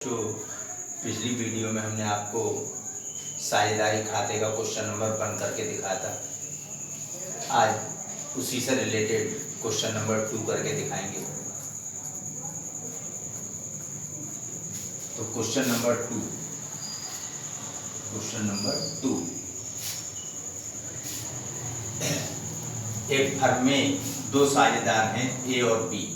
जो पिछली वीडियो में हमने आपको साझेदारी खाते का क्वेश्चन नंबर बन करके दिखाया था, आज उसी से रिलेटेड क्वेश्चन नंबर 2 करके दिखाएंगे। तो क्वेश्चन नंबर 2, एक फर्म में दो साझेदार हैं, ए और बी।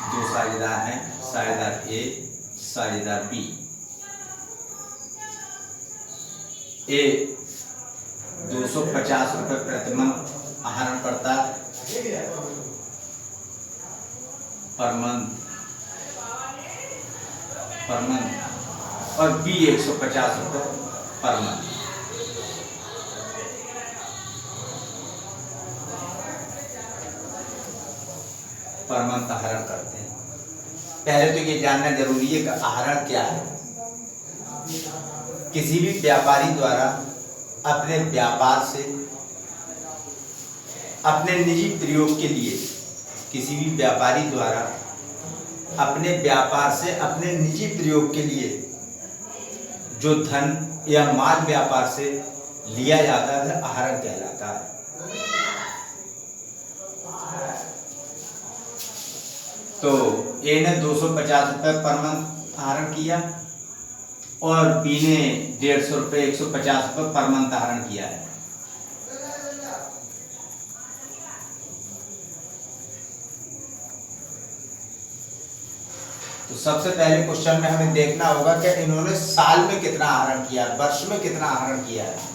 दो साझेदार हैं, साझेदार ए, साझेदार बी। ए 250 रुपये प्रतिमाह आहरण करता पर मंथ और बी 150 रुपये पर मंथ। पर मंथ आहरण करते हैं। पहले तो ये जानना जरूरी है कि आहरण क्या है। किसी भी व्यापारी द्वारा अपने व्यापार से अपने निजी प्रयोग के लिए, किसी भी व्यापारी द्वारा अपने व्यापार से अपने निजी प्रयोग के लिए जो धन या माल व्यापार से लिया जाता है, आहरण कहलाता है। तो ए ने 250 रुपये पर मंथ आहरण किया और बी ने 150 रुपये 150 रुपये पर मंथ आहरण किया है। तो सबसे पहले क्वेश्चन में हमें देखना होगा कि इन्होंने साल में कितना आहरण किया, वर्ष में कितना आहरण किया है।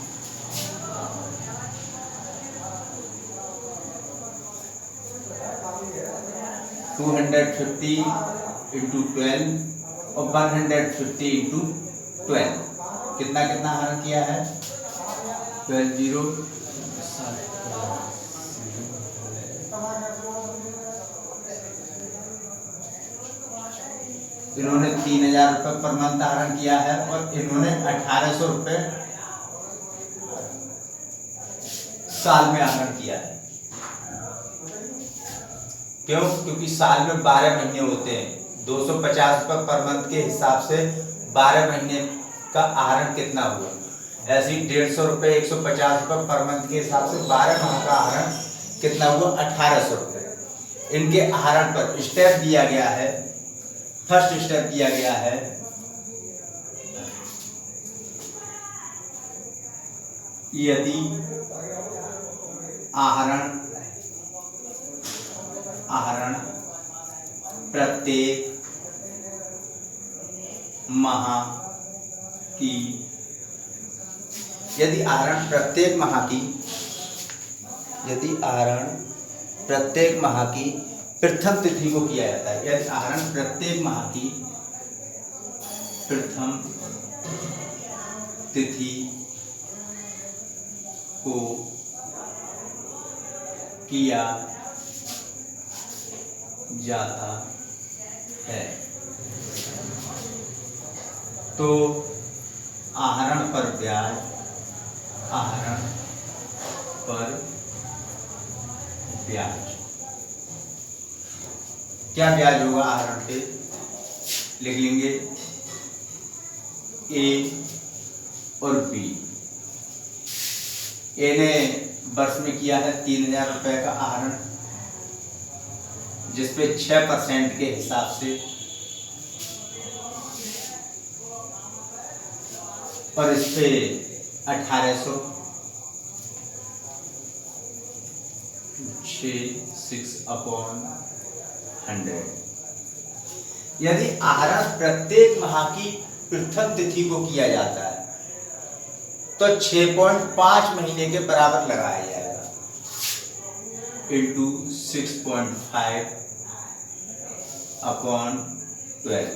$250 × 12 और 150 × 12 कितना आहरण किया है। 12 इन्होंने 3000 रुपये पर मंथ आहरण किया है और इन्होंने 1800 रुपये साल में आहरण किया है। क्यों? क्योंकि साल में 12 महीने होते हैं। 250 रुपये पर मंथ के हिसाब से 12 महीने का आहरण कितना हुआ। ऐसे ही 150 रुपये 150 रुपये पर मंथ के हिसाब से 12 माह का आहरण कितना हुआ, 1800 रुपये। इनके आहरण पर स्टेप दिया गया है। फर्स्ट स्टेप दिया गया है यदि आहरण प्रत्येक माह की, यदि आहरण प्रत्येक माह की प्रथम तिथि को किया जाता है। यदि आहरण प्रत्येक माह की प्रथम तिथि को किया जाता है तो आहरण पर ब्याज क्या ब्याज होगा आहरण पे, लिख लेंगे ए और बी। ए ने वर्ष में किया है 3000 रुपये का आहरण, जिसपे 6% के हिसाब से और इस पे 1800 6/100। यदि आहरण प्रत्येक माह की प्रथम तिथि को किया जाता है तो 6.5 महीने के बराबर लगाया जाएगा × 6.5/12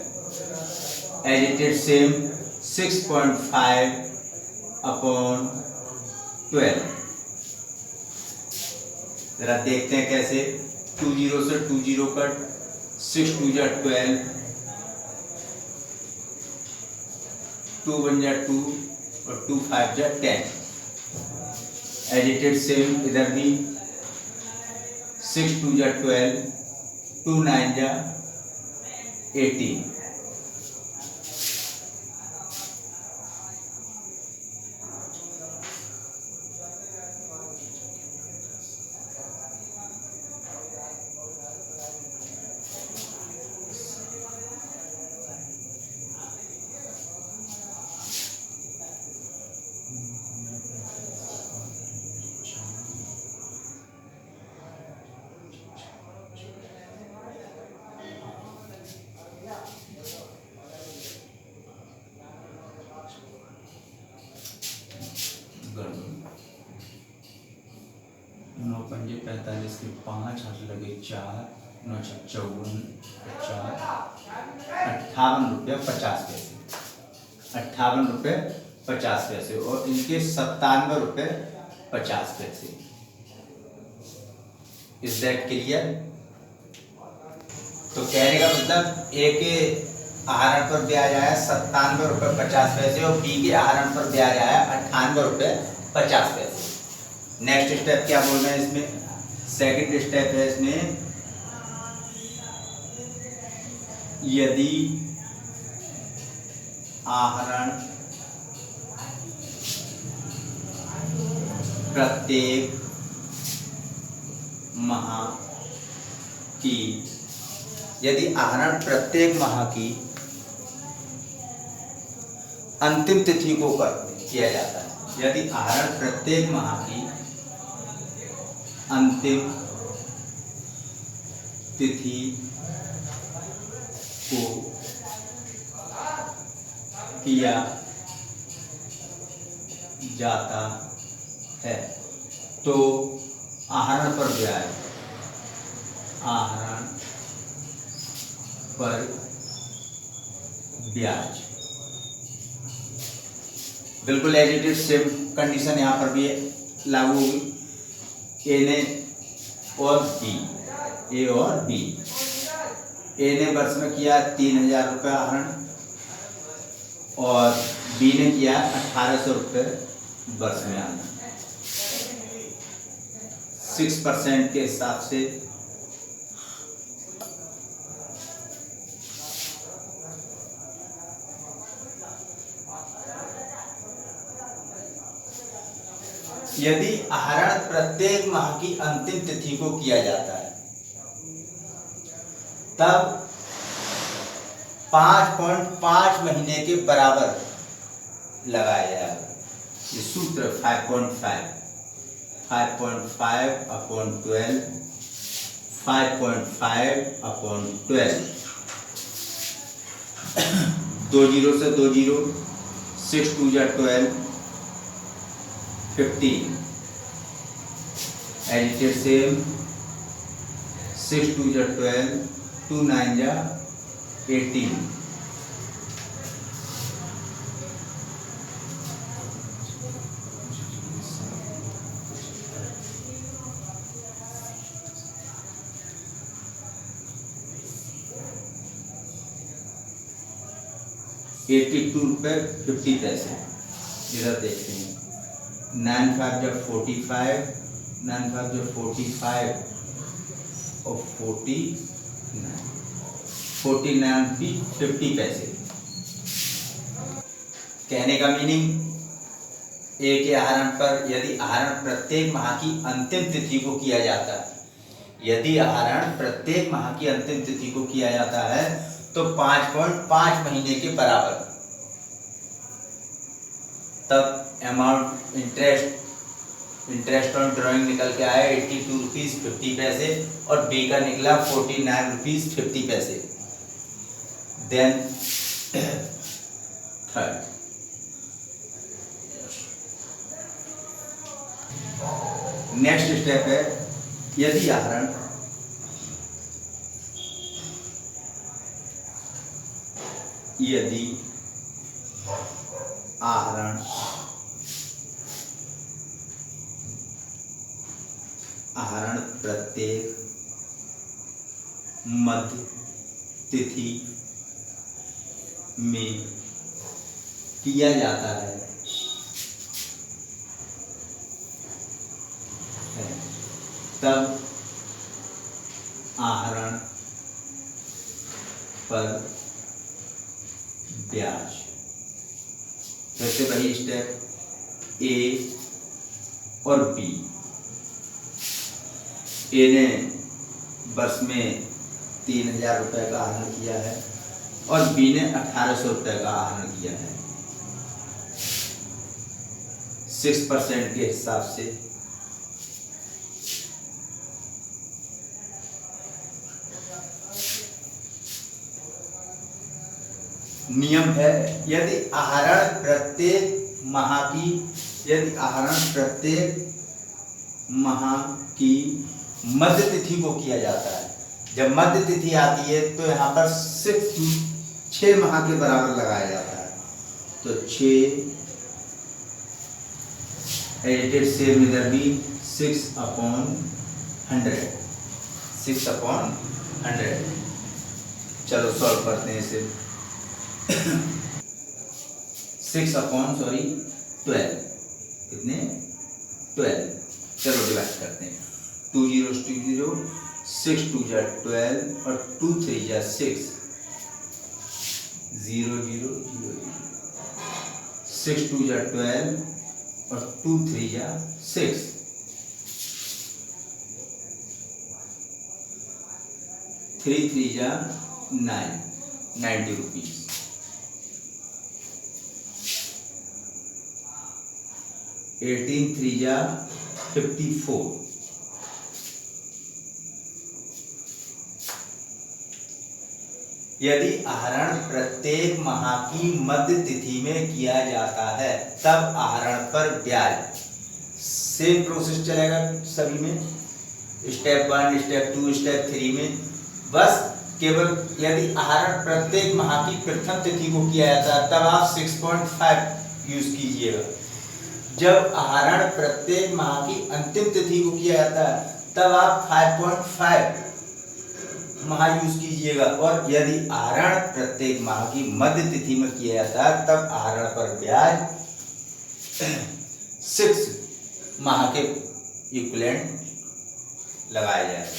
एज इट इज सेम 6.5/12। जरा देखते हैं कैसे। 20 से 20 कट, 6 2 जा 12, 2 1 जा 2 और 2 5 जा 10। एडिटेड सेम इधर भी 6 2 जा 12, 2 9 जा 18। नौ पंजे 45 के 5 हाथ लगे 4, 9 54, 58 रुपये 50 पैसे, 58 रुपये 50 पैसे, और इनके 97 रुपये 50 पैसे। Is that clear? तो कहने का मतलब ए के आहरण पर ब्याज आया 97 रुपये 50 पैसे और बी के आहरण पर ब्याज आया 98 रुपये 50 पैसे। नेक्स्ट स्टेप क्या बोल रहे हैं इसमें? सेकंड स्टेप है इसमें, यदि आहरण प्रत्येक माह की, यदि आहरण प्रत्येक माह की अंतिम तिथि को किया जाता है, यदि आहरण प्रत्येक माह की अंतिम तिथि को किया जाता है तो आहरण पर ब्याज, आहरण पर ब्याज बिल्कुल एडिटेड सेम कंडीशन यहाँ पर भी लागू होगी। ए ने और बी, ए और बी, ए ने वर्ष में किया 3000 रुपये आहरण और बी ने किया 1800 रुपये वर्ष में आहरण। 6% के हिसाब से यदि आहरण प्रत्येक माह की अंतिम तिथि को किया जाता है तब 5.5 महीने के बराबर लगाया जाएगा। ये सूत्र 5.5 अपॉन 12, 5.5 अपॉन 12, 2 जीरो से 2 जीरो, 6 2 जा 12, 15 एडिटेड सेम, 6 2 जा 12, 2 9 जा 18, ₹82.50। इधर देखते हैं 9 5 जब 45, 9 5 जब 45 और 49 भी 50 पैसे। कहने का मीनिंग, ए के आहरण पर यदि आहरण प्रत्येक माह की अंतिम तिथि को किया जाता है, यदि आहरण प्रत्येक माह की अंतिम तिथि को किया जाता है तो 5.5 महीने के बराबर, तब अमाउंट इंटरेस्ट ऑन ड्राइंग निकल के आया ₹82.50 और बी का निकला ₹49.50। देन थर्ड, नेक्स्ट स्टेप है, यदि आहरण आहरण प्रत्येक मध्य तिथि में किया जाता है तब आहरण पर ब्याज। फिर से वही स्टेप, ए और बी। ए ने वर्ष में 3,000 रुपये का आहरण किया है और बी ने 1,800 रुपये का आहरण किया है 6% के हिसाब से। नियम है, यदि आहरण प्रत्येक माह की मध्य तिथि को किया जाता है। जब मध्य तिथि आती है तो यहाँ पर 6 माह के बराबर लगाया जाता है। तो 6 एडिटेड शेयर में इधर भी 6/100, 6/100। चलो सॉल्व करते हैं इसे। 6/12 कितने 12। चलो डिवाइड करते हैं। 2 zeros 2 0, 6 2 12 और 2 3 6, 0 0 0 0, 6 2 12 और 2 3 6, 3 3 9, 90 रुपीज। 18 3 54। यदि आहरण प्रत्येक माह की मध्य तिथि में किया जाता है तब आहरण पर ब्याज। सेम प्रोसेस चलेगा सभी में, स्टेप 1, स्टेप 2, स्टेप 3 में। बस केवल यदि आहरण प्रत्येक माह की प्रथम तिथि को किया जाता है तब आप 6.5 यूज कीजिएगा। जब आहरण प्रत्येक माह की अंतिम तिथि को किया जाता है तब आप 5.5 माह यूज कीजिएगा। और यदि आहरण प्रत्येक माह की मध्य तिथि में किया जाता है तब आहरण पर ब्याज 6 माह के इक्विवेलेंट लगाया जाएगा।